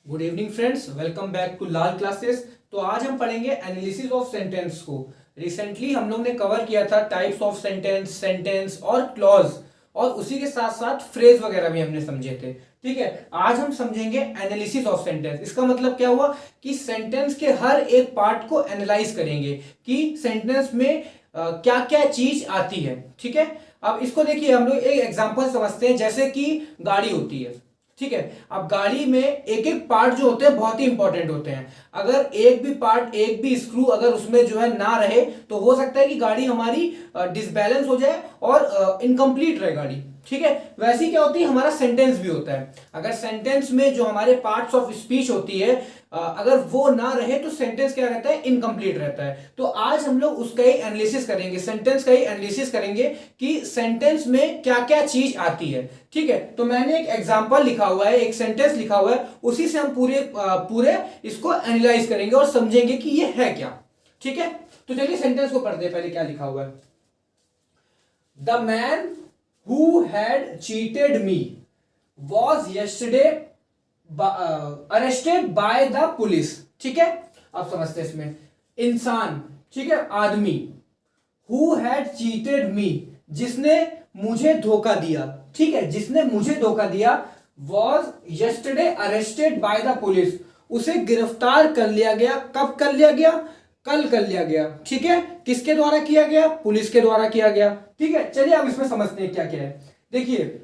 Good evening friends, welcome back to Lal classes. तो आज हम पढ़ेंगे एनालिसिस ऑफ सेंटेंस को। रिसेंटली हम लोग ने कवर किया था टाइप्स ऑफ सेंटेंस, सेंटेंस और क्लॉज, और उसी के साथ साथ फ्रेज वगैरह भी हमने समझे थे। ठीक है, आज हम समझेंगे एनालिसिस ऑफ सेंटेंस। इसका मतलब क्या हुआ कि सेंटेंस के हर एक पार्ट को एनालाइज करेंगे कि सेंटेंस में क्या क्या चीज आती है। ठीक है, अब इसको देखिए, हम लोग एक एग्जांपल समझते हैं। जैसे कि गाड़ी होती है, ठीक है। अब गाड़ी में एक एक पार्ट जो होते हैं बहुत ही इंपॉर्टेंट होते हैं। अगर एक भी पार्ट, एक भी स्क्रू अगर उसमें जो है ना रहे तो हो सकता है कि गाड़ी हमारी डिसबैलेंस हो जाए और इनकम्प्लीट रहे गाड़ी। ठीक है, वैसी क्या होती है, हमारा सेंटेंस भी होता है। अगर सेंटेंस में जो हमारे पार्ट्स ऑफ स्पीच होती है अगर वो ना रहे तो सेंटेंस क्या रहता है, इनकम्प्लीट रहता है। तो आज हम लोग उसका ही एनालिसिस करेंगे, सेंटेंस का ही एनालिसिस करेंगे कि सेंटेंस में क्या क्या चीज आती है। ठीक है, तो मैंने एक एग्जांपल लिखा हुआ है, एक सेंटेंस लिखा हुआ है, उसी से हम पूरे इसको एनालाइज करेंगे और समझेंगे कि ये है क्या। ठीक है, तो चलिए सेंटेंस को पढ़ते हैं। पहले क्या लिखा हुआ है, the man who had cheated me was yesterday arrested by the police. ठीक है, अब समझते हैं इसमें। इंसान, ठीक है, आदमी, हु हैड चीटेड मी, जिसने मुझे धोखा दिया। ठीक है, जिसने मुझे धोखा दिया, was yesterday arrested by the police, उसे गिरफ्तार कर लिया गया। कब कर लिया गया, कल कर लिया गया। ठीक है, किसके द्वारा किया गया, पुलिस के द्वारा किया गया। ठीक है, चलिए अब इसमें समझते हैं क्या क्या है। देखिए,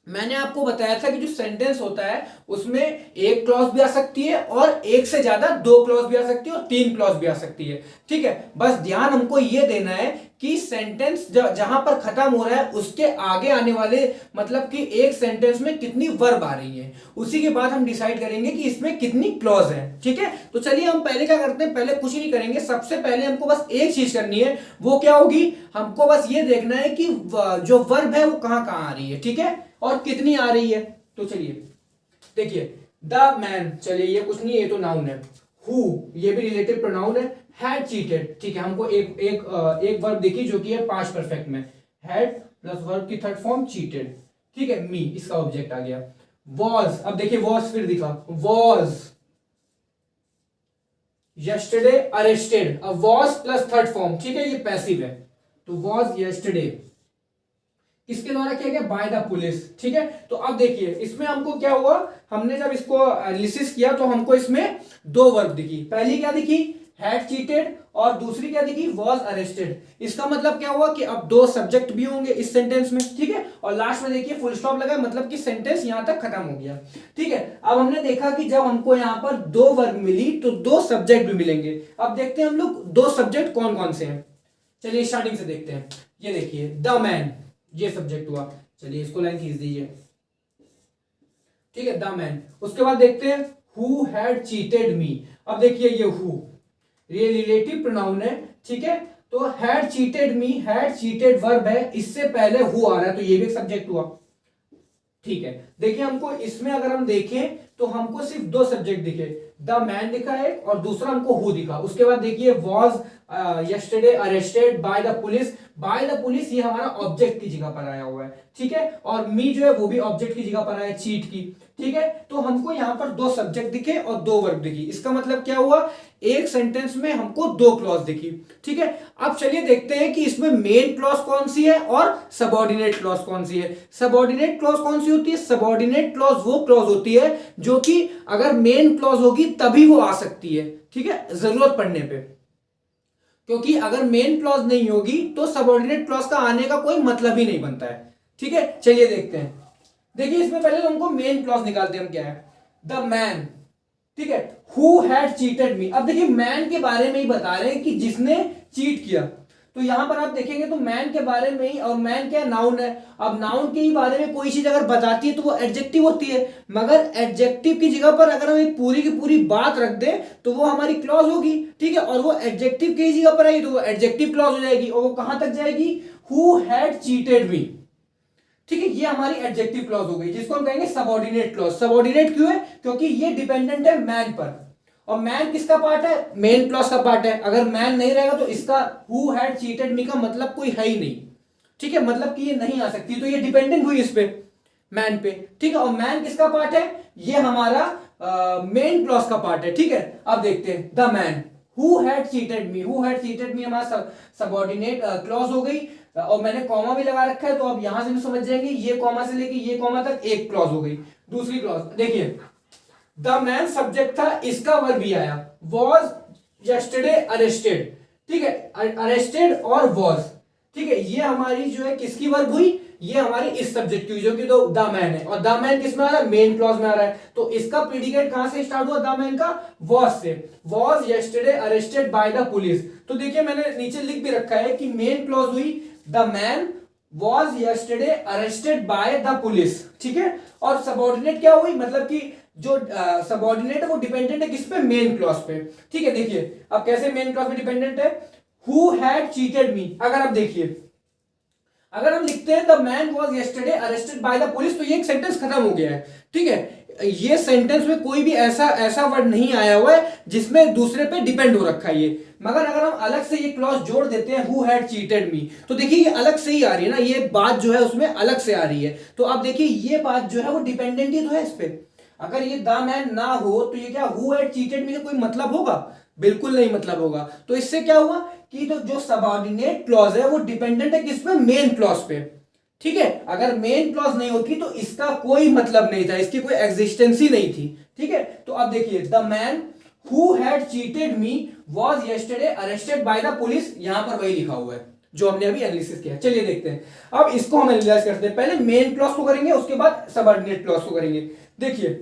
मैंने आपको बताया था कि जो सेंटेंस होता है उसमें एक क्लॉज भी आ सकती है और एक से ज्यादा दो क्लॉज भी आ सकती है और तीन क्लॉज भी आ सकती है। ठीक है, बस ध्यान हमको यह देना है कि सेंटेंस जहां पर खत्म हो रहा है उसके आगे आने वाले, मतलब कि एक सेंटेंस में कितनी वर्ब आ रही है, उसी के बाद हम डिसाइड करेंगे कि इसमें कितनी क्लॉज है। ठीक है, तो चलिए हम पहले क्या करते हैं, पहले कुछ नहीं करेंगे। सबसे पहले हमको बस एक चीज करनी है, वो क्या होगी, हमको बस ये देखना है कि जो वर्ब है वो कहां कहां आ रही है। ठीक है, और कितनी आ रही है। तो चलिए देखिए, द मैन, चलिए ये कुछ नहीं है, ये तो नाउन है। हु, ये भी रिलेटिव प्रोनाउन है। हैड चीटेड, ठीक है, हमको एक वर्ब देखी जो कि है पास्ट परफेक्ट में। हैड प्लस वर्ब की थर्ड फॉर्म चीटेड। ठीक है, मी इसका ऑब्जेक्ट आ गया। वॉज, अब देखिए वॉज फिर दिखा, वॉज यस्टरडे अरेस्टेड। अब वॉज प्लस थर्ड फॉर्म, ठीक है, ये पैसिव है। तो वॉज यस्टरडे किसके द्वारा किया गया, बाय द पुलिस। ठीक है, तो अब देखिए इसमें हमको क्या हुआ, हमने जब इसको एनालिसिस किया तो हमको इसमें दो वर्ब दिखी। पहली क्या दिखी, हैड चीटेड, और दूसरी क्या दिखी, वॉज अरेस्टेड। इसका मतलब क्या हुआ कि अब दो सब्जेक्ट भी होंगे इस सेंटेंस में। ठीक है, और लास्ट में देखिए फुल स्टॉप लगा, मतलब कि सेंटेंस यहां तक खत्म हो गया। ठीक है, अब हमने देखा कि जब हमको यहां पर दो वर्ब मिली तो दो सब्जेक्ट भी मिलेंगे। अब देखते हैं हम लोग दो सब्जेक्ट कौन कौन से हैं। चलिए स्टार्टिंग से देखते हैं। ये देखिए द मैन, ये सब्जेक्ट हुआ। चलिए इसको लाइन खींच दीजिए। ठीक है, द मैन। उसके बाद देखते हैं हु हैड चीटेड मी। अब देखिए ये हु, ये रिलेटिव प्रोनाउन है। ठीक है, तो had cheated me, had cheated verb है, इससे पहले हु आ रहा है तो ये भी एक सब्जेक्ट हुआ। ठीक है, देखिए हमको इसमें अगर हम देखें तो हमको सिर्फ दो सब्जेक्ट दिखे, द मैन दिखा है और दूसरा हमको हु दिखा। उसके बाद देखिए was yesterday arrested by the police. By the police ये हमारा ऑब्जेक्ट की जगह पर आया हुआ है। ठीक है, और मी जो है वो भी ऑब्जेक्ट की जगह पर आया है, चीट की। ठीक है, तो हमको यहां पर दो सब्जेक्ट दिखे और दो वर्ब दिखी। इसका मतलब क्या हुआ, एक सेंटेंस में हमको दो क्लॉज दिखी। ठीक है, अब चलिए देखते हैं कि इसमें मेन क्लॉज कौन सी है और सबऑर्डिनेट क्लॉज कौन सी है। सबऑर्डिनेट क्लॉज कौन सी होती है, सबऑर्डिनेट क्लॉज वो क्लॉज होती है जो कि अगर मेन क्लॉज होगी तभी वो आ सकती है। ठीक है, जरूरत पड़ने पे, क्योंकि अगर मेन क्लॉज नहीं होगी तो सबऑर्डिनेट क्लॉज का आने का कोई मतलब ही नहीं बनता है। ठीक है, चलिए देखते हैं। देखिए इसमें पहले तो हमको मेन क्लॉज निकालते हैं हम, क्या है, द मैन। ठीक है, हु हैड चीटेड मी। अब देखिए मैन के बारे में ही बता रहे हैं कि जिसने चीट किया। तो यहां पर आप देखेंगे तो मैन के बारे में ही, और मैन क्या नाउन है। अब नाउन के ही बारे में कोई चीज अगर बताती है तो वो एडजेक्टिव होती है, मगर एडजेक्टिव की जगह पर अगर हम एक पूरी की पूरी बात रख दें तो वो हमारी क्लॉज होगी। ठीक है, और वो एडजेक्टिव की जगह पर आई तो वो एडजेक्टिव क्लॉज हो जाएगी, और वो कहां तक जाएगी, हु हैड चीटेड मी। ठीक है, ये हमारी एडजेक्टिव क्लॉज हो गई, जिसको हम कहेंगे सबऑर्डिनेट क्लॉज। सबऑर्डिनेट क्यों है, क्योंकि ये डिपेंडेंट है मैन पर, और मैन किसका पार्ट है, मेन क्लॉज का पार्ट है। अगर मैन नहीं रहेगा तो इसका हु हैड चीटेड मी का मतलब कोई है ही नहीं। ठीक है, मतलब कि ये नहीं आ सकती, तो ये डिपेंडेंट हुई इस पे। मैन पे, ठीक है। और मैन किसका पार्ट है, ये हमारा मेन क्लॉज का पार्ट है, ठीक है। अब देखते हैं the man who had cheated me, who had cheated मी हमारा सबऑर्डिनेट क्लॉज हो गई, और मैंने कॉमा भी लगा रखा है, तो अब यहां से भी समझ जाएंगे ये कॉमा से लेके ये कॉमा तक एक क्लॉज हो गई। दूसरी क्लॉज देखिए, द मैन सब्जेक्ट था, इसका वर्ब भी आया, वॉज यस्टरडे अरेस्टेड, ठीक है। अरेस्टेड और वॉज, ठीक है, ये हमारी जो है किसकी वर्ब हुई, ये हमारी इस सब्जेक्ट की, जो कि तो द मैन है, और द मैन किस में आ रहा है, मेन क्लॉज में आ रहा है। तो इसका प्रीडिकेट कहां से स्टार्ट हुआ, द मैन का, वॉज से। Was yesterday arrested by the police. तो देखिए मैंने नीचे लिख भी रखा है कि मेन क्लॉज हुई the man was yesterday arrested by the police, ठीक है। और सबऑर्डिनेट क्या हुई, मतलब कि जो सबऑर्डिनेट है वो डिपेंडेंट है किस पे, मेन क्लॉज पे, ठीक है। देखिए अब कैसे मेन क्लॉज पे डिपेंडेंट है, हु हैड चीटेड मी। अगर आप देखिए, अगर हम लिखते हैं the man was yesterday arrested by the police, तो ये एक सेंटेंस खत्म हो गया है, ठीक है। ये सेंटेंस में कोई भी ऐसा वर्ड नहीं आया हुआ है जिसमें दूसरे पे डिपेंड हो रखा है ये। मगर अगर हम अलग से ये क्लॉज जोड़ देते हैं, हु हैड चीटेड मी, तो देखिए ये अलग से ही आ रही है ना, ये बात जो है उसमें अलग से आ रही है। तो अब देखिए ये बात जो है वो डिपेंडेंट ही तो है इस पे। अगर ये द मैन ना हो तो ये क्या, हु हैड चीटेड मी का कोई मतलब होगा, बिल्कुल नहीं मतलब होगा। तो इससे क्या हुआ कि तो जो सबऑर्डिनेट क्लॉज है वो डिपेंडेंट है किस पे, मेन क्लॉज पे, ठीक है। अगर मेन क्लॉज नहीं होती तो इसका कोई मतलब नहीं था, इसकी कोई एग्जिस्टेंस ही नहीं थी, ठीक है। तो अब देखिए the man who had cheated me was yesterday arrested by the police, यहां पर वही लिखा हुआ है जो हमने अभी एनालिसिस किया। चलिए देखते हैं, अब इसको हम एनालाइज करते हैं। पहले मेन क्लॉज को करेंगे, उसके बाद सबऑर्डिनेट क्लॉज को करेंगे। देखिए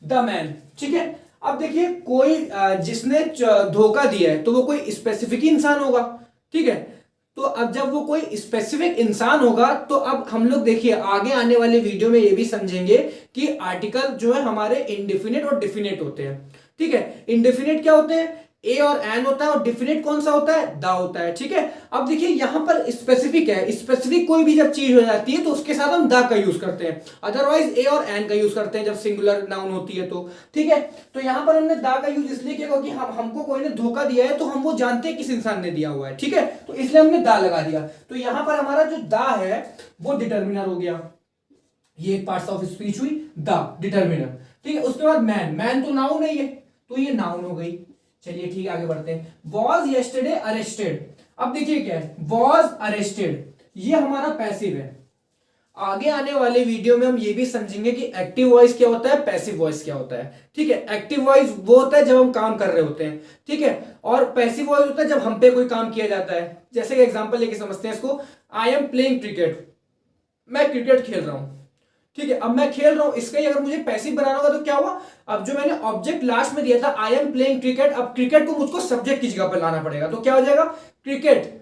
द मैन, ठीक है। अब देखिए कोई जिसने धोखा दिया है तो वो कोई स्पेसिफिक इंसान होगा, ठीक है। तो अब जब वो कोई स्पेसिफिक इंसान होगा तो अब हम लोग देखिए आगे आने वाले वीडियो में ये भी समझेंगे कि आर्टिकल जो है हमारे इंडेफिनिट और डिफिनिट होते हैं, ठीक है। इंडेफिनिट क्या होते हैं, ए और एन होता है, और डिफिनिट कौन सा होता है, द होता है, ठीक है। अब देखिए यहां पर स्पेसिफिक है, स्पेसिफिक कोई भी जब चीज हो जाती है तो उसके साथ हम द का यूज करते हैं, अदरवाइज ए और एन का यूज करते हैं जब सिंगुलर नाउन होती है तो, ठीक है। तो यहां पर हमने द का यूज इसलिए किया क्योंकि हमको कोई ने धोखा दिया है तो हम वो जानते हैं किस इंसान ने दिया हुआ है, ठीक है। तो इसलिए हमने द लगा दिया। तो यहां पर हमारा जो द है वो डिटर्मिनर हो गया, ये एक पार्ट्स ऑफ स्पीच हुई, द डिटर्मिनर, ठीक है। उसके बाद मैन, मैन तो नाउन है ये, तो ये नाउन हो गई। चलिए ठीक है आगे बढ़ते हैं। वॉज यस्टरडे अरेस्टेड, अब देखिए क्या है, वॉज अरेस्टेड, ये हमारा पैसिव है। आगे आने वाले वीडियो में हम ये भी समझेंगे कि एक्टिव वॉइस क्या होता है, पैसिव वॉइस क्या होता है, ठीक है। एक्टिव वॉइस वो होता है जब हम काम कर रहे होते हैं, ठीक है। और पैसिव वॉइस होता है जब हम पे कोई काम किया जाता है। जैसे एग्जांपल लेके समझते हैं इसको, आई एम प्लेइंग क्रिकेट, मैं क्रिकेट खेल रहा हूं, ठीक है। अब मैं खेल रहा हूं, इसका ही अगर मुझे पैसिव बनाना होगा तो क्या हुआ, अब जो मैंने ऑब्जेक्ट लास्ट में दिया था आई एम प्लेइंग क्रिकेट, अब क्रिकेट को मुझको सब्जेक्ट की जगह पर लाना पड़ेगा। तो क्या हो जाएगा, cricket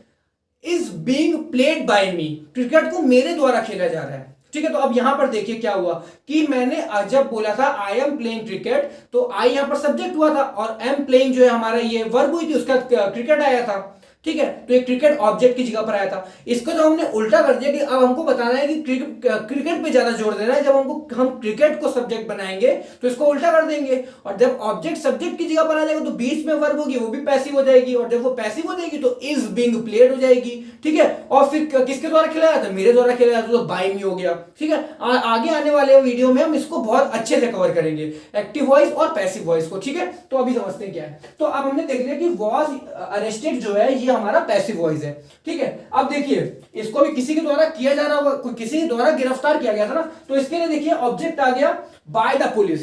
is being played by me, cricket को मेरे द्वारा खेला जा रहा है, ठीक है। तो अब यहां पर देखिए क्या हुआ कि मैंने जब बोला था आई एम प्लेइंग क्रिकेट, तो आई यहां पर सब्जेक्ट हुआ था और एम प्लेइंग जो है हमारा ये वर्ब हुई थी, उसका क्रिकेट आया था, ठीक है। तो ये क्रिकेट ऑब्जेक्ट की जगह पर आया था। इसको तो हमने उल्टा कर दिया कि अब हमको बताना है कि क्रिकेट पे ज्यादा जोर देना है। जब हम क्रिकेट को सब्जेक्ट बनाएंगे तो इसको उल्टा कर देंगे, और जब ऑब्जेक्ट सब्जेक्ट की जगह पर आ जाएगा तो बीच में वर्ब होगी, वो भी पैसिव हो जाएगी, और जब वो पैसिव हो जाएगी तो इज बीइंग प्लेड हो जाएगी, ठीक है। और फिर किसके द्वारा खेला जाता है, मेरे द्वारा खेला जाता है, तो बाय मी हो गया, ठीक है। आगे आने वाले वीडियो में हम इसको बहुत अच्छे से कवर करेंगे, एक्टिव वॉइस और पैसिव वॉइस को, ठीक है। तो अभी समझते हैं क्या है। तो अब हमने देख लिया कि वॉज अरेस्टेड जो है ये हमारा पैसिव वॉइस है, ठीक है। अब देखिए इसको भी किसी के द्वारा किया जा रहा होगा, किसी के द्वारा गिरफ्तार किया गया था ना, तो इसके लिए देखिए ऑब्जेक्ट आ गया बाय द पुलिस,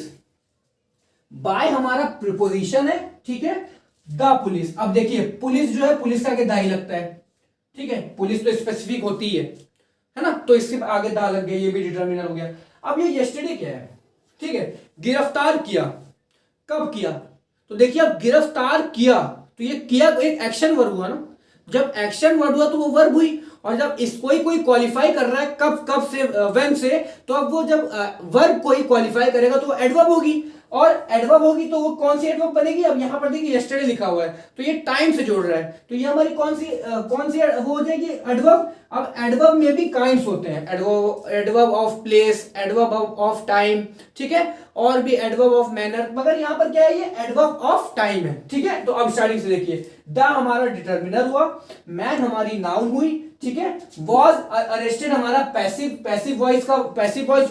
बाय हमारा प्रीपोजिशन है, ठीक है, द पुलिस। अब देखिए पुलिस जो है, पुलिस का आगे द ही लगता है, ठीक है। पुलिस तो स्पेसिफिक होती है ना, तो इसके आगे द लग गया, ये भी डिटर्मिनर हो गया। अब ये यस्टरडे क्या है, ठीक है, गिरफ्तार किया, कब किया, तो देखिए अब गिरफ्तार किया, तो ये किया एक एक्शन वर्ब हुआ ना, जब एक्शन वर्ड हुआ तो वो वर्ब हुई, और जब इसको ही कोई क्वालिफाई कर रहा है कब से व्हेन से, तो अब वो जब वर्ब को ही क्वालिफाई करेगा तो वो एडवर्ब होगी। और एडवर्ब होगी तो वो कौन सी एडवर्ब बनेगी, अब यहां पर देखिए यस्टरडे लिखा हुआ है तो ये टाइम से जोड़ रहा है, तो ये हमारी कौन सी वो हो जाएगी एडवर्ब। अब एडवर्ब में भी काइंड्स होते हैं, adverb of place, adverb of time, ठीक है, और भी एडवर्ब ऑफ मैनर, मगर यहां पर क्या है, ये एडवर्ब ऑफ टाइम है, ठीक है। तो अब स्टार्टिंग से देखिए, द हमारा डिटर्मिनर हुआ, मैन हमारी नाउन हुई, ठीक है, वॉज अरेस्टेड हमारा पैसिव वॉइस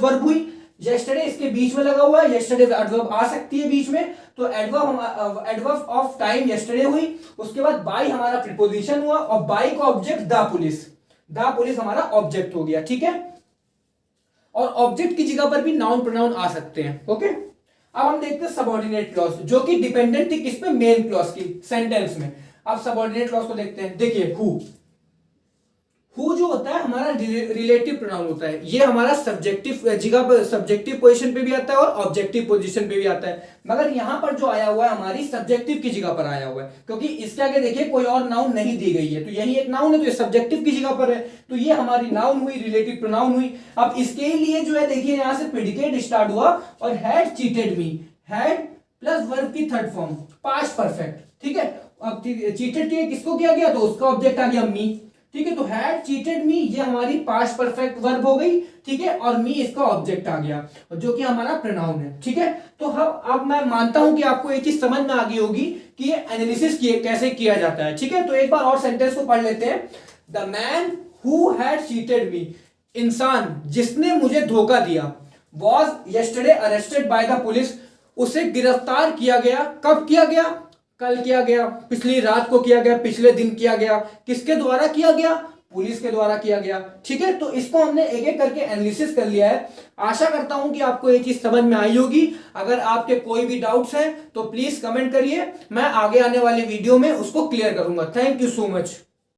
वर्ब हुई, यस्टरडे इसके बीच में लगा हुआ है, यस्टरडे एडवर्ब आ सकती है बीच में, तो एडवर्ब ऑफ टाइम यस्टरडे हुई। उसके बाद बाय हमारा प्रीपोजिशन हुआ और बाय का ऑब्जेक्ट द पुलिस हमारा ऑब्जेक्ट हो गया, ठीक है। और ऑब्जेक्ट की जगह पर भी नाउन प्रोनाउन आ सकते हैं, ओके। अब हम देखते हैं सबऑर्डिनेट क्लॉज, जो कि डिपेंडेंट थी किस पे, मेन क्लॉज की सेंटेंस में। अब सबऑर्डिनेट क्लॉज को देखते हैं, देखिए हु जो होता है हमारा रिलेटिव प्रोनाउन होता है, ये हमारा सब्जेक्टिव जगह पर, सब्जेक्टिव पोजीशन पे भी आता है और ऑब्जेक्टिव पोजीशन पे भी आता है, मगर यहां पर जो आया हुआ है हमारी सब्जेक्टिव की जगह पर आया हुआ है, क्योंकि इसके आगे देखिए कोई और नाउन नहीं दी गई है, तो यही एक नाउन है तो ये सब्जेक्टिव की जगह पर है, तो ये हमारी नाउन हुई, रिलेटिव प्रोनाउन हुई। अब इसके लिए जो है देखिए यहां से प्रेडिकेट स्टार्ट हुआ और had cheated me, had plus verb की थर्ड फॉर्म पास्ट परफेक्ट, ठीक है। अब चीटेड किसको किया गया, तो उसका ऑब्जेक्ट आ गया मी, ठीक है। तो हैड चीटेड मी ये हमारी पास्ट परफेक्ट वर्ब हो गई, ठीक है, और मी इसका ऑब्जेक्ट आ गया जो कि हमारा प्रोनाउन है, ठीक है। तो अब मैं मानता हूं कि आपको एक चीज समझ में आ गई होगी कि ये एनालिसिस कैसे किया जाता है, ठीक है। तो एक बार और सेंटेंस को पढ़ लेते हैं, the man who had cheated मी, इंसान जिसने मुझे धोखा दिया, was yesterday arrested by the police, उसे गिरफ्तार किया गया, कब किया गया, कल किया गया, पिछली रात को किया गया, पिछले दिन किया गया, किसके द्वारा किया गया, पुलिस के द्वारा किया गया, ठीक है। तो इसको हमने एक एक करके एनालिसिस कर लिया है। आशा करता हूं कि आपको ये चीज समझ में आई होगी। अगर आपके कोई भी डाउट्स हैं तो प्लीज कमेंट करिए, मैं आगे आने वाले वीडियो में उसको क्लियर करूंगा। Thank you so much.